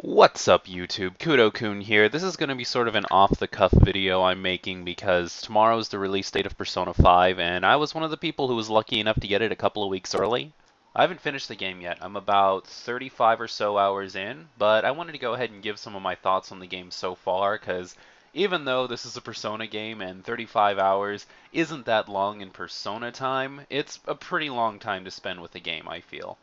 What's up YouTube? Kudou here. This is going to be sort of an off-the-cuff video I'm making because tomorrow is the release date of Persona 5 and I was one of the people who was lucky enough to get it a couple of weeks early. I haven't finished the game yet. I'm about 35 or so hours in, but I wanted to go ahead and give some of my thoughts on the game so far because even though this is a Persona game and 35 hours isn't that long in Persona time, it's a pretty long time to spend with the game, I feel.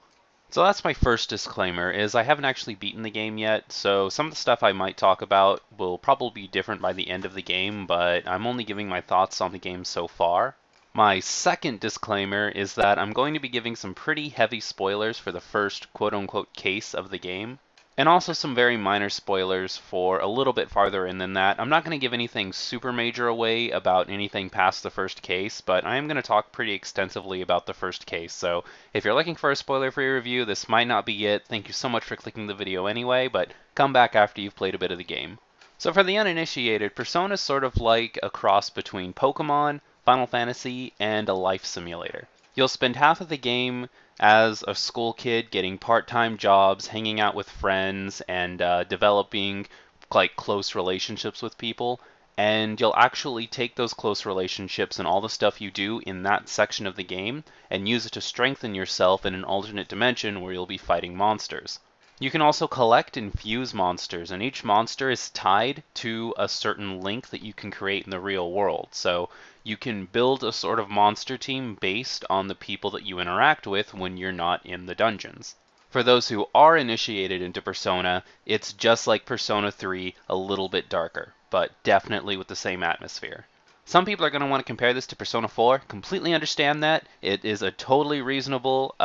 So that's my first disclaimer, is I haven't actually beaten the game yet, so some of the stuff I might talk about will probably be different by the end of the game, but I'm only giving my thoughts on the game so far. My second disclaimer is that I'm going to be giving some pretty heavy spoilers for the first quote-unquote case of the game, and also some very minor spoilers for a little bit farther in than that. I'm not going to give anything super major away about anything past the first case, but I am going to talk pretty extensively about the first case, so if you're looking for a spoiler-free review, this might not be it. Thank you so much for clicking the video anyway, but come back after you've played a bit of the game. So for the uninitiated, Persona is sort of like a cross between Pokemon, Final Fantasy, and a life simulator. You'll spend half of the game as a school kid getting part-time jobs, hanging out with friends, and developing like close relationships with people. And you'll actually take those close relationships and all the stuff you do in that section of the game and use it to strengthen yourself in an alternate dimension where you'll be fighting monsters. You can also collect and fuse monsters, and each monster is tied to a certain link that you can create in the real world. So you can build a sort of monster team based on the people that you interact with when you're not in the dungeons. For those who are initiated into Persona, it's just like Persona 3, a little bit darker, but definitely with the same atmosphere. Some people are going to want to compare this to Persona 4. Completely understand that. It is a totally reasonable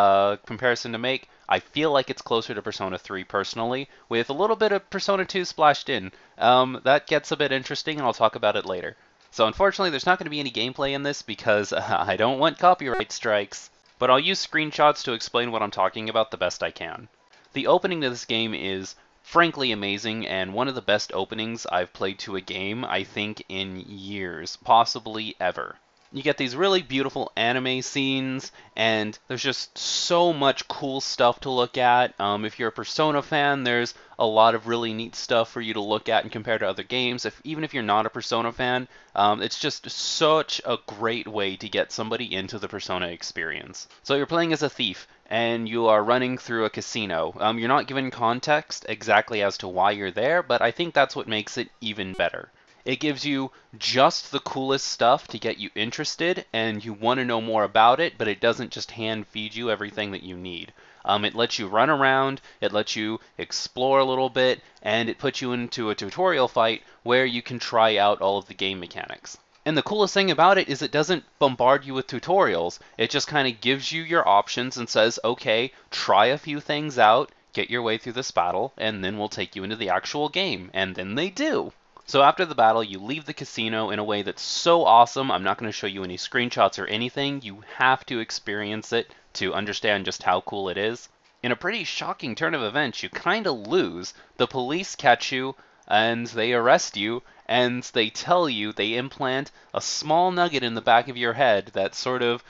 comparison to make. I feel like it's closer to Persona 3 personally, with a little bit of Persona 2 splashed in. That gets a bit interesting, and I'll talk about it later. So unfortunately, there's not going to be any gameplay in this because I don't want copyright strikes, but I'll use screenshots to explain what I'm talking about the best I can. The opening to this game is frankly amazing, and one of the best openings I've played to a game, I think, in years, possibly ever. You get these really beautiful anime scenes, and there's just so much cool stuff to look at. If you're a Persona fan, there's a lot of really neat stuff for you to look at and compare to other games. Even if you're not a Persona fan, it's just such a great way to get somebody into the Persona experience. So you're playing as a thief, and you are running through a casino. You're not given context exactly as to why you're there, but I think that's what makes it even better. It gives you just the coolest stuff to get you interested, and you want to know more about it, but it doesn't just hand feed you everything that you need. It lets you run around, it lets you explore a little bit, and it puts you into a tutorial fight where you can try out all of the game mechanics. And the coolest thing about it is it doesn't bombard you with tutorials. It just kind of gives you your options and says, okay, try a few things out, get your way through this battle, and then we'll take you into the actual game. And then they do. So after the battle, you leave the casino in a way that's so awesome. I'm not going to show you any screenshots or anything. You have to experience it to understand just how cool it is. In a pretty shocking turn of events, you kind of lose. The police catch you, and they arrest you, and they tell you, they implant a small nugget in the back of your head that sort of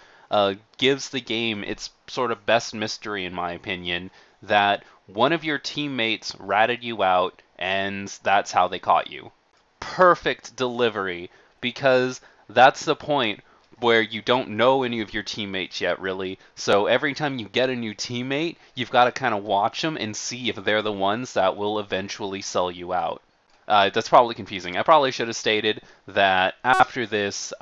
gives the game its sort of best mystery, in my opinion, that one of your teammates ratted you out, and that's how they caught you. Perfect delivery, because that's the point where you don't know any of your teammates yet, really. So every time you get a new teammate, you've got to kind of watch them and see if they're the ones that will eventually sell you out. That's probably confusing. I probably should have stated that after this,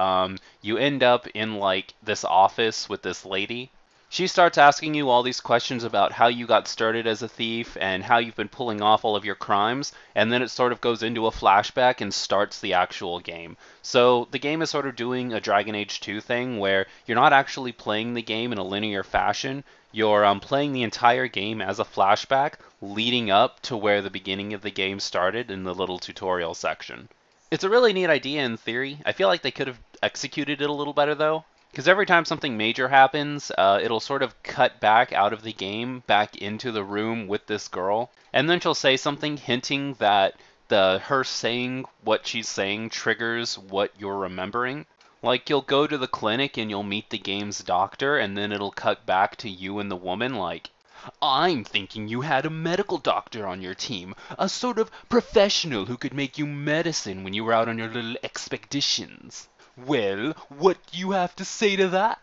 you end up in like this office with this lady. She starts asking you all these questions about how you got started as a thief and how you've been pulling off all of your crimes, and then it sort of goes into a flashback and starts the actual game. So the game is sort of doing a Dragon Age 2 thing where you're not actually playing the game in a linear fashion. You're playing the entire game as a flashback leading up to where the beginning of the game started in the little tutorial section. It's a really neat idea in theory. I feel like they could have executed it a little better though. Because every time something major happens, it'll sort of cut back out of the game, back into the room with this girl. And then she'll say something hinting that her saying what she's saying triggers what you're remembering. Like, you'll go to the clinic and you'll meet the game's doctor, and then it'll cut back to you and the woman, like, I'm thinking you had a medical doctor on your team, a sort of professional who could make you medicine when you were out on your little expeditions. Well, what do you have to say to that?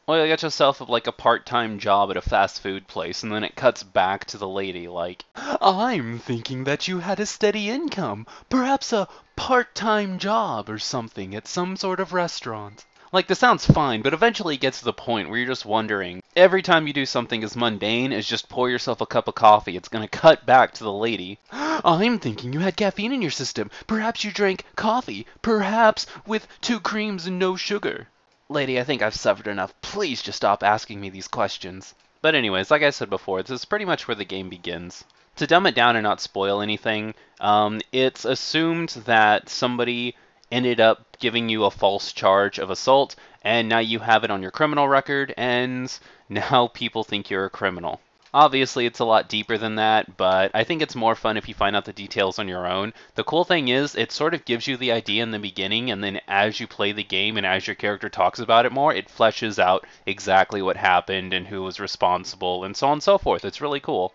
Well, you get yourself like a part-time job at a fast food place, and then it cuts back to the lady like, I'm thinking that you had a steady income, perhaps a part-time job or something at some sort of restaurant. Like, this sounds fine, but eventually it gets to the point where you're just wondering, every time you do something as mundane as just pour yourself a cup of coffee, it's gonna cut back to the lady. I'm thinking you had caffeine in your system. Perhaps you drank coffee, perhaps with 2 creams and no sugar. Lady, I think I've suffered enough. Please just stop asking me these questions. But anyways, like I said before, this is pretty much where the game begins. To dumb it down and not spoil anything, it's assumed that somebody ended up giving you a false charge of assault, and now you have it on your criminal record, and now people think you're a criminal. Obviously, it's a lot deeper than that, but I think it's more fun if you find out the details on your own. The cool thing is, it sort of gives you the idea in the beginning, and then as you play the game and as your character talks about it more, it fleshes out exactly what happened and who was responsible, and so on and so forth. It's really cool.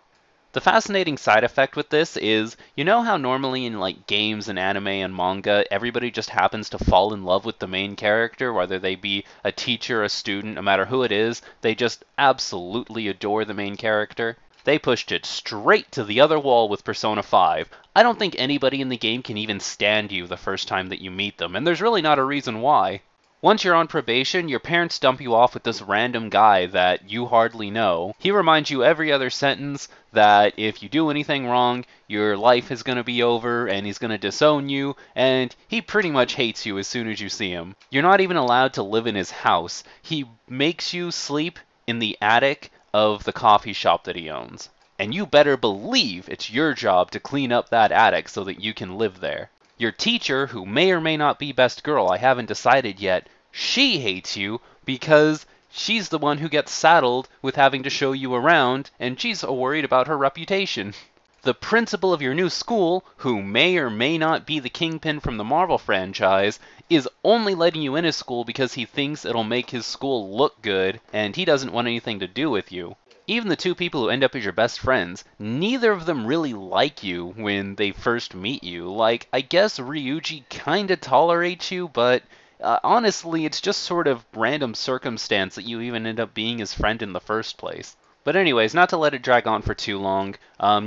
The fascinating side effect with this is, you know how normally in like games and anime and manga, everybody just happens to fall in love with the main character, whether they be a teacher, a student, no matter who it is, they just absolutely adore the main character? They pushed it straight to the other wall with Persona 5. I don't think anybody in the game can even stand you the first time that you meet them, and there's really not a reason why. Once you're on probation, your parents dump you off with this random guy that you hardly know. He reminds you every other sentence that if you do anything wrong, your life is going to be over and he's going to disown you, and he pretty much hates you as soon as you see him. You're not even allowed to live in his house. He makes you sleep in the attic of the coffee shop that he owns. And you better believe it's your job to clean up that attic so that you can live there. Your teacher, who may or may not be best girl, I haven't decided yet, she hates you because she's the one who gets saddled with having to show you around, and she's worried about her reputation. The principal of your new school, who may or may not be the kingpin from the Marvel franchise, is only letting you in his school because he thinks it'll make his school look good, and he doesn't want anything to do with you. Even the 2 people who end up as your best friends, neither of them really like you when they first meet you. Like, I guess Ryuji kinda tolerates you, but honestly, it's just sort of random circumstance that you even end up being his friend in the first place. But anyways, not to let it drag on for too long,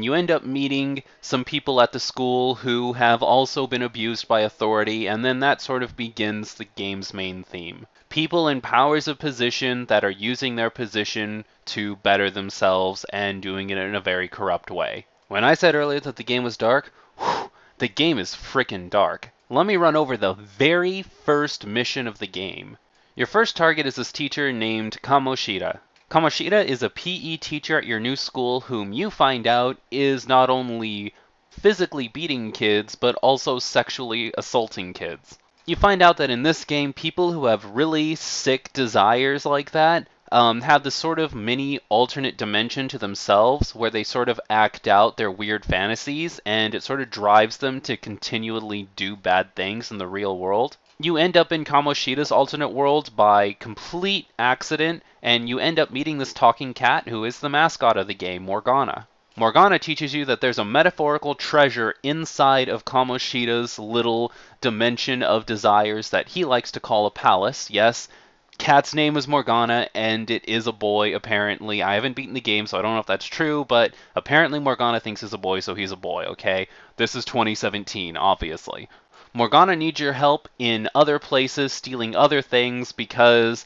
you end up meeting some people at the school who have also been abused by authority, and then that sort of begins the game's main theme. People in powers of position that are using their position to better themselves and doing it in a very corrupt way. When I said earlier that the game was dark, whew, the game is frickin' dark. Let me run over the very first mission of the game. Your first target is this teacher named Kamoshida. Kamoshida is a PE teacher at your new school whom you find out is not only physically beating kids, but also sexually assaulting kids. You find out that in this game, people who have really sick desires like that have this sort of mini alternate dimension to themselves where they sort of act out their weird fantasies, and it sort of drives them to continually do bad things in the real world. You end up in Kamoshida's alternate world by complete accident, and you end up meeting this talking cat who is the mascot of the game, Morgana. Morgana teaches you that there's a metaphorical treasure inside of Kamoshida's little dimension of desires that he likes to call a palace. Yes, cat's name is Morgana, and it is a boy, apparently. I haven't beaten the game, so I don't know if that's true, but apparently Morgana thinks he's a boy, so he's a boy, okay? This is 2017, obviously. Morgana needs your help in other places, stealing other things because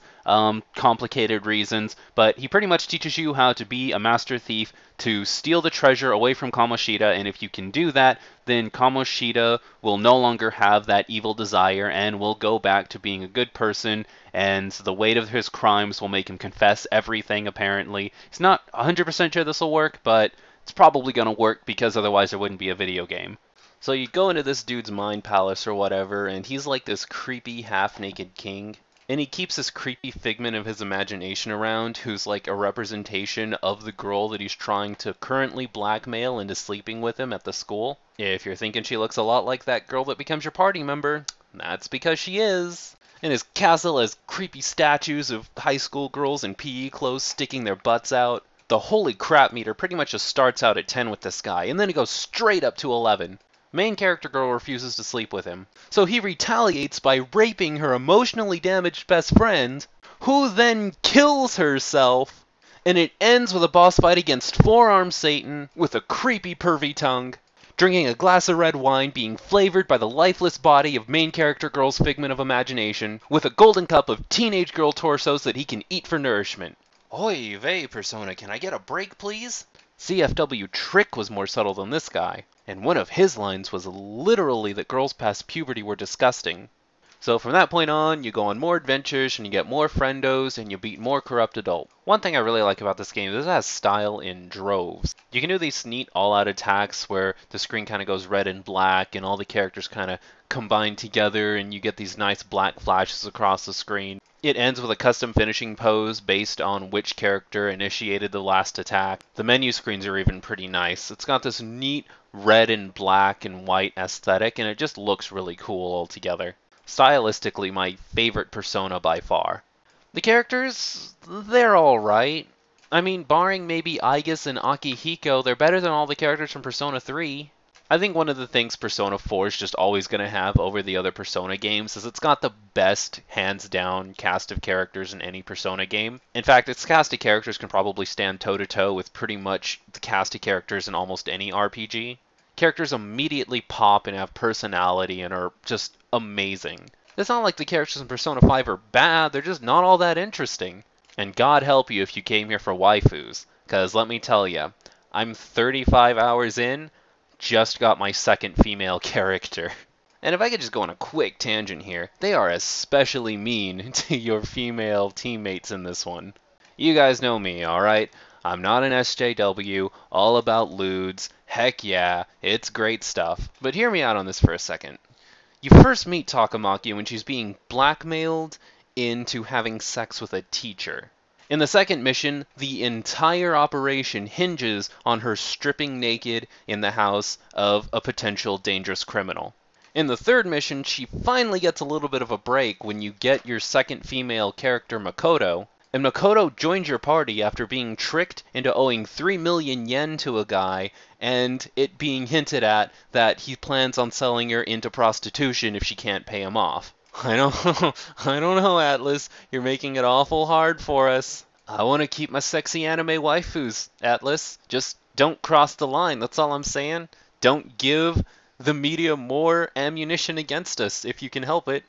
complicated reasons, but he pretty much teaches you how to be a master thief, to steal the treasure away from Kamoshida, and if you can do that, then Kamoshida will no longer have that evil desire and will go back to being a good person, and the weight of his crimes will make him confess everything, apparently. He's not 100% sure this will work, but it's probably going to work because otherwise there wouldn't be a video game. So you go into this dude's mind palace or whatever, and he's like this creepy half-naked king. And he keeps this creepy figment of his imagination around, who's like a representation of the girl that he's trying to currently blackmail into sleeping with him at the school. If you're thinking she looks a lot like that girl that becomes your party member, that's because she is. And his castle has creepy statues of high school girls in PE clothes sticking their butts out. The holy crap meter pretty much just starts out at 10 with this guy, and then it goes straight up to 11. Main character girl refuses to sleep with him, so he retaliates by raping her emotionally damaged best friend, who then kills herself, and it ends with a boss fight against Forearm Satan with a creepy pervy tongue, drinking a glass of red wine being flavored by the lifeless body of main character girl's figment of imagination, with a golden cup of teenage girl torsos that he can eat for nourishment. Oy vey, Persona, can I get a break, please? CFW Trick was more subtle than this guy, and one of his lines was literally that girls past puberty were disgusting. So from that point on, you go on more adventures, and you get more friendos, and you beat more corrupt adult. One thing I really like about this game is it has style in droves. You can do these neat all-out attacks where the screen kind of goes red and black, and all the characters kind of combine together, and you get these nice black flashes across the screen. It ends with a custom finishing pose based on which character initiated the last attack. The menu screens are even pretty nice. It's got this neat red and black and white aesthetic, and it just looks really cool altogether. Stylistically, my favorite Persona by far. The characters, they're alright. I mean, barring maybe Aigis and Akihiko, they're better than all the characters from Persona 3. I think one of the things Persona 4 is just always going to have over the other Persona games is it's got the best, hands-down, cast of characters in any Persona game. In fact, its cast of characters can probably stand toe-to-toe with pretty much the cast of characters in almost any RPG. Characters immediately pop and have personality and are just amazing. It's not like the characters in Persona 5 are bad, they're just not all that interesting. And God help you if you came here for waifus, because let me tell you, I'm 35 hours in, just got my second female character. And if I could just go on a quick tangent here, they are especially mean to your female teammates in this one. You guys know me, alright? I'm not an SJW, all about lewds. Heck yeah, it's great stuff. But hear me out on this for a second. You first meet Takamaki when she's being blackmailed into having sex with a teacher. In the second mission, the entire operation hinges on her stripping naked in the house of a potential dangerous criminal. In the third mission, she finally gets a little bit of a break when you get your second female character, Makoto, and Makoto joins your party after being tricked into owing 3 million yen to a guy, and it being hinted at that he plans on selling her into prostitution if she can't pay him off. I don't know, Atlas. You're making it awful hard for us. I want to keep my sexy anime waifus, Atlas. Just don't cross the line, that's all I'm saying. Don't give the media more ammunition against us if you can help it.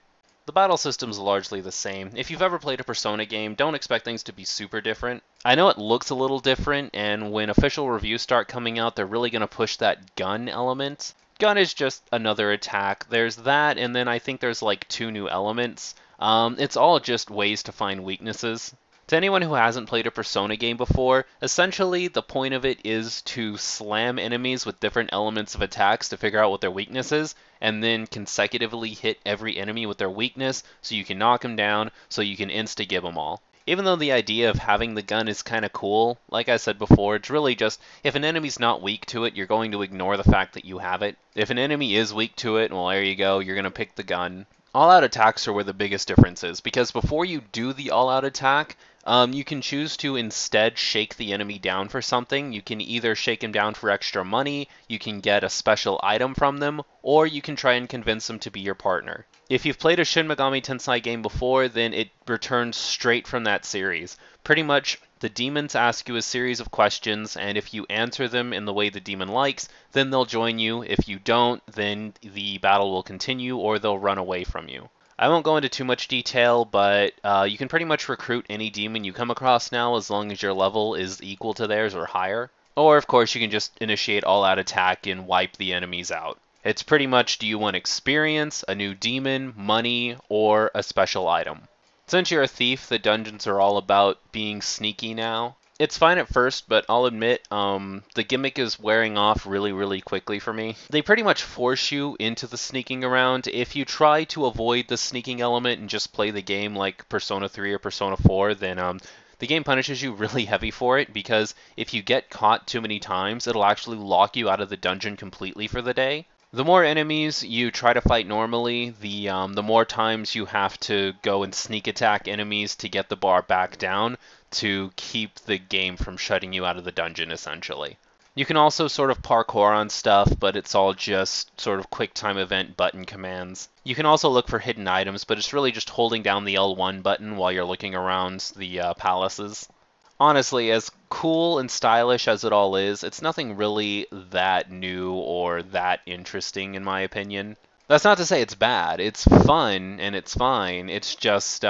The battle system's largely the same. If you've ever played a Persona game, don't expect things to be super different. I know it looks a little different, and when official reviews start coming out, they're really going to push that gun element. Gun is just another attack. There's that, and then I think there's like 2 new elements. It's all just ways to find weaknesses. To anyone who hasn't played a Persona game before, essentially the point of it is to slam enemies with different elements of attacks to figure out what their weakness is, and then consecutively hit every enemy with their weakness so you can knock them down, so you can insta-give them all. Even though the idea of having the gun is kind of cool, like I said before, it's really just, if an enemy's not weak to it, you're going to ignore the fact that you have it. If an enemy is weak to it, well, there you go, you're going to pick the gun. All-out attacks are where the biggest difference is, because before you do the all-out attack, you can choose to instead shake the enemy down for something. You can either shake him down for extra money, you can get a special item from them, or you can try and convince them to be your partner. If you've played a Shin Megami Tensei game before, then it returns straight from that series. Pretty much, the demons ask you a series of questions, and if you answer them in the way the demon likes, then they'll join you. If you don't, then the battle will continue, or they'll run away from you. I won't go into too much detail, but you can pretty much recruit any demon you come across now as long as your level is equal to theirs or higher. Or, of course, you can just initiate all-out attack and wipe the enemies out. It's pretty much, do you want experience, a new demon, money, or a special item? Since you're a thief, the dungeons are all about being sneaky now. It's fine at first, but I'll admit, the gimmick is wearing off really quickly for me. They pretty much force you into the sneaking around. If you try to avoid the sneaking element and just play the game like Persona 3 or Persona 4, then the game punishes you really heavy for it, because if you get caught too many times, it'll actually lock you out of the dungeon completely for the day. The more enemies you try to fight normally, the more times you have to go and sneak attack enemies to get the bar back down to keep the game from shutting you out of the dungeon, essentially. You can also sort of parkour on stuff, but it's all just sort of quick time event button commands. You can also look for hidden items, but it's really just holding down the L1 button while you're looking around the palaces. Honestly, as cool and stylish as it all is, it's nothing really that new or that interesting in my opinion. That's not to say it's bad. It's fun and it's fine. It's just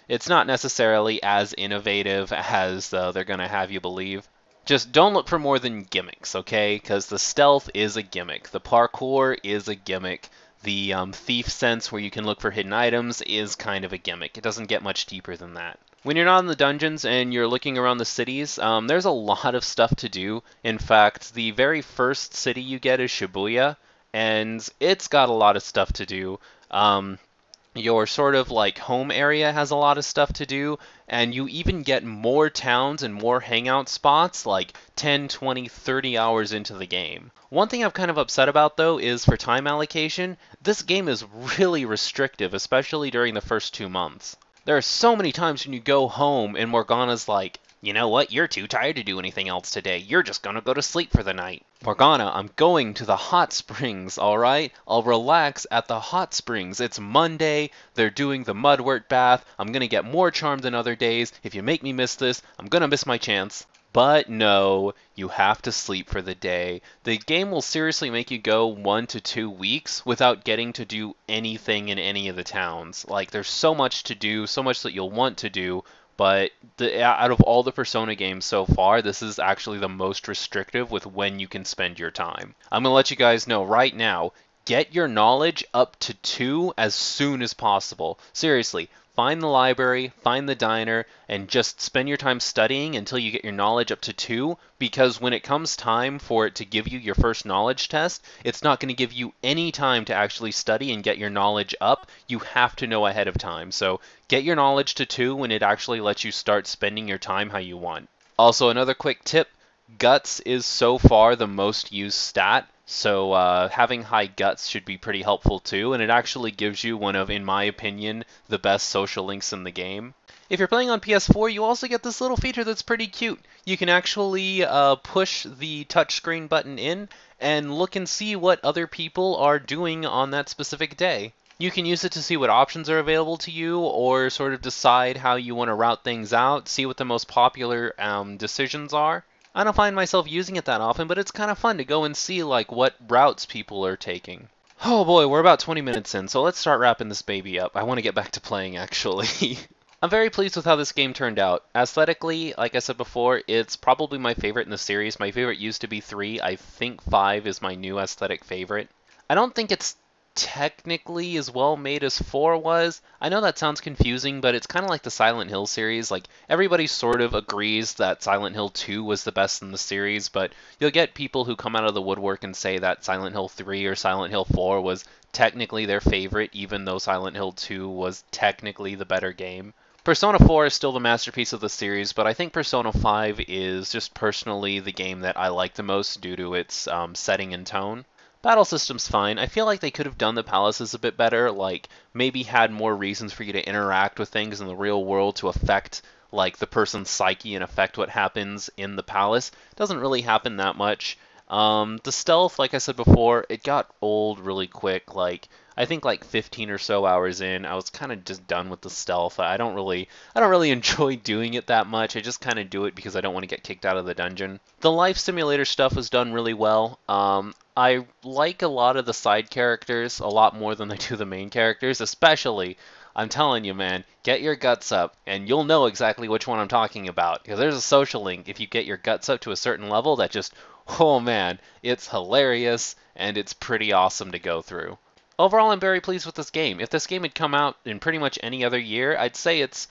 it's not necessarily as innovative as they're gonna have you believe. Just don't look for more than gimmicks, okay? Because the stealth is a gimmick. The parkour is a gimmick. The thief sense where you can look for hidden items is kind of a gimmick. It doesn't get much deeper than that. When you're not in the dungeons and you're looking around the cities, there's a lot of stuff to do. In fact, the very first city you get is Shibuya, and it's got a lot of stuff to do. Your sort of like home area has a lot of stuff to do, and you even get more towns and more hangout spots like 10, 20, 30 hours into the game. One thing I'm kind of upset about though is for time allocation, this game is really restrictive, especially during the first 2 months. There are so many times when you go home and Morgana's like, you know what, you're too tired to do anything else today. You're just gonna go to sleep for the night. Morgana, I'm going to the hot springs, alright? I'll relax at the hot springs. It's Monday, they're doing the mudwort bath. I'm gonna get more charmed than other days. If you make me miss this, I'm gonna miss my chance. But no, you have to sleep for the day. The game will seriously make you go 1 to 2 weeks without getting to do anything in any of the towns. Like, there's so much to do, so much that you'll want to do, but out of all the Persona games so far, this is actually the most restrictive with when you can spend your time. I'm going to let you guys know right now, get your knowledge up to 2 as soon as possible. Seriously, find the library, find the diner, and just spend your time studying until you get your knowledge up to 2, because when it comes time for it to give you your first knowledge test, it's not going to give you any time to actually study and get your knowledge up. You have to know ahead of time. So get your knowledge to 2 when it actually lets you start spending your time how you want. Also, another quick tip, Guts is so far the most used stat, so having high guts should be pretty helpful too, and it actually gives you one of, in my opinion, the best social links in the game. If you're playing on PS4, you also get this little feature that's pretty cute. You can actually push the touchscreen button in and look and see what other people are doing on that specific day. You can use it to see what options are available to you, or sort of decide how you want to route things out, see what the most popular decisions are. I don't find myself using it that often, but it's kind of fun to go and see like what routes people are taking. Oh boy, we're about 20 minutes in, so let's start wrapping this baby up. I want to get back to playing, actually. I'm very pleased with how this game turned out. Aesthetically, like I said before, it's probably my favorite in the series. My favorite used to be 3. I think 5 is my new aesthetic favorite. I don't think it's technically as well made as 4 was. I know that sounds confusing, but it's kind of like the Silent Hill series. Like, everybody sort of agrees that Silent Hill 2 was the best in the series, but you'll get people who come out of the woodwork and say that Silent Hill 3 or Silent Hill 4 was technically their favorite, even though Silent Hill 2 was technically the better game. Persona 4 is still the masterpiece of the series, but I think Persona 5 is just personally the game that I like the most due to its setting and tone. Battle system's fine. I feel like they could have done the palaces a bit better, like maybe had more reasons for you to interact with things in the real world to affect like the person's psyche and affect what happens in the palace. Doesn't really happen that much. The stealth, like I said before, it got old really quick. Like I think like 15 or so hours in, I was kind of just done with the stealth. I don't really enjoy doing it that much. I just kind of do it because I don't want to get kicked out of the dungeon. The life simulator stuff was done really well. I like a lot of the side characters a lot more than I do the main characters, especially, I'm telling you, man, get your guts up, and you'll know exactly which one I'm talking about, because there's a social link if you get your guts up to a certain level that just, oh man, it's hilarious, and it's pretty awesome to go through. Overall, I'm very pleased with this game. If this game had come out in pretty much any other year, I'd say it's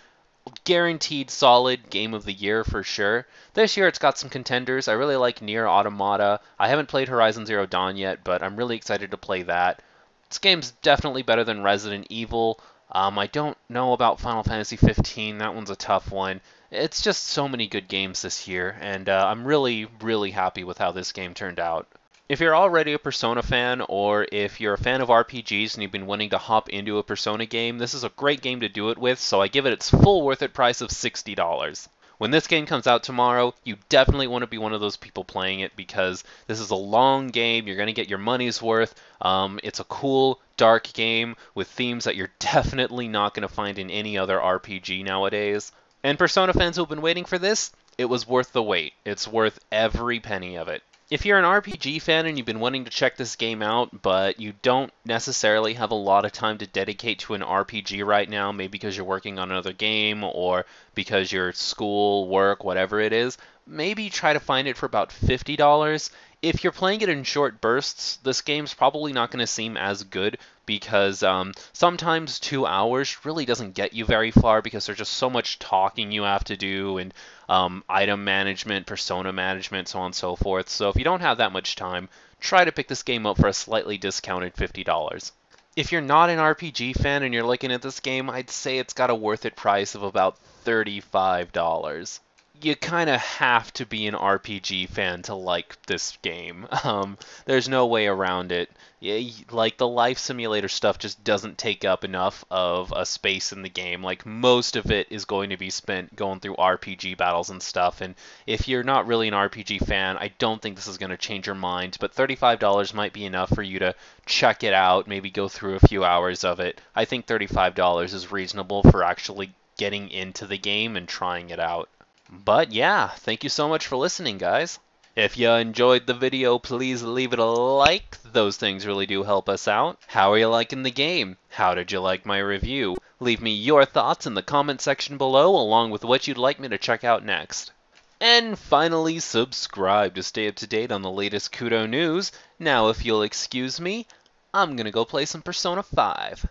guaranteed solid game of the year for sure. This year it's got some contenders. I really like Nier Automata. I haven't played Horizon Zero Dawn yet, but I'm really excited to play that. This game's definitely better than Resident Evil. I don't know about Final Fantasy 15. That one's a tough one. It's just so many good games this year, and I'm really, really happy with how this game turned out. If you're already a Persona fan, or if you're a fan of RPGs and you've been wanting to hop into a Persona game, this is a great game to do it with, so I give it its full worth it price of $60. When this game comes out tomorrow, you definitely want to be one of those people playing it because this is a long game. You're going to get your money's worth. It's a cool, dark game with themes that you're definitely not going to find in any other RPG nowadays. And Persona fans who've been waiting for this, it was worth the wait. It's worth every penny of it. If you're an RPG fan and you've been wanting to check this game out, but you don't necessarily have a lot of time to dedicate to an RPG right now, maybe because you're working on another game or because you're school, work, whatever it is, maybe try to find it for about $50. If you're playing it in short bursts, this game's probably not going to seem as good because sometimes 2 hours really doesn't get you very far because there's just so much talking you have to do and item management, persona management, so on and so forth. So if you don't have that much time, try to pick this game up for a slightly discounted $50. If you're not an RPG fan and you're looking at this game, I'd say it's got a worth it price of about $35. You kind of have to be an RPG fan to like this game. There's no way around it. Yeah, like the life simulator stuff just doesn't take up enough of a space in the game. Like most of it is going to be spent going through RPG battles and stuff. And if you're not really an RPG fan, I don't think this is going to change your mind. But $35 might be enough for you to check it out, maybe go through a few hours of it. I think $35 is reasonable for actually getting into the game and trying it out. But yeah, thank you so much for listening, guys. If you enjoyed the video, please leave it a like. Those things really do help us out. How are you liking the game? How did you like my review? Leave me your thoughts in the comment section below, along with what you'd like me to check out next. And finally, subscribe to stay up to date on the latest Kudou news. Now, if you'll excuse me, I'm gonna go play some Persona 5.